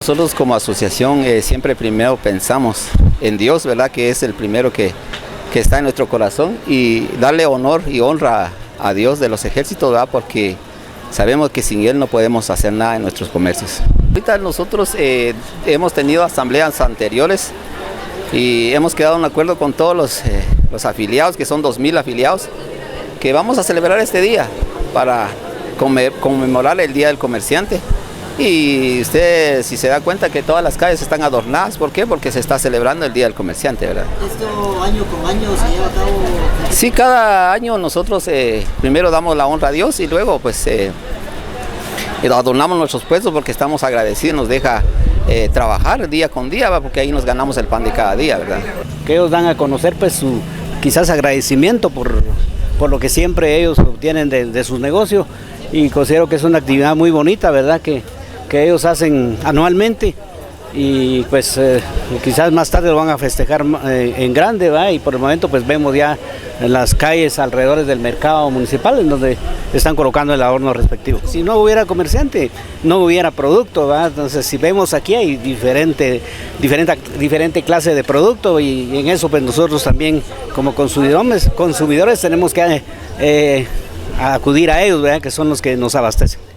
Nosotros como asociación siempre primero pensamos en Dios, ¿verdad? Que es el primero que está en nuestro corazón, y darle honor y honra a Dios de los ejércitos, ¿verdad? Porque sabemos que sin Él no podemos hacer nada en nuestros comercios. Ahorita nosotros hemos tenido asambleas anteriores y hemos quedado en acuerdo con todos los afiliados, que son 2000 afiliados, que vamos a celebrar este día para conmemorar el Día del Comerciante. Y usted, si se da cuenta que todas las calles están adornadas, ¿por qué? Porque se está celebrando el Día del Comerciante, ¿verdad? ¿Esto año con año se lleva a cabo? Sí, cada año nosotros primero damos la honra a Dios y luego pues adornamos nuestros puestos porque estamos agradecidos, nos deja trabajar día con día, ¿verdad? Porque ahí nos ganamos el pan de cada día, ¿verdad? Que ellos dan a conocer pues su quizás agradecimiento por lo que siempre ellos obtienen de sus negocios, y considero que es una actividad muy bonita, ¿verdad? Que ellos hacen anualmente, y pues quizás más tarde lo van a festejar en grande, ¿va? Y por el momento pues vemos ya en las calles alrededor del mercado municipal en donde están colocando el adorno respectivo. Si no hubiera comerciante, no hubiera producto, ¿va? Entonces si vemos aquí hay diferente clase de producto, y en eso pues nosotros también como consumidores tenemos que acudir a ellos, ¿verdad? Que son los que nos abastecen.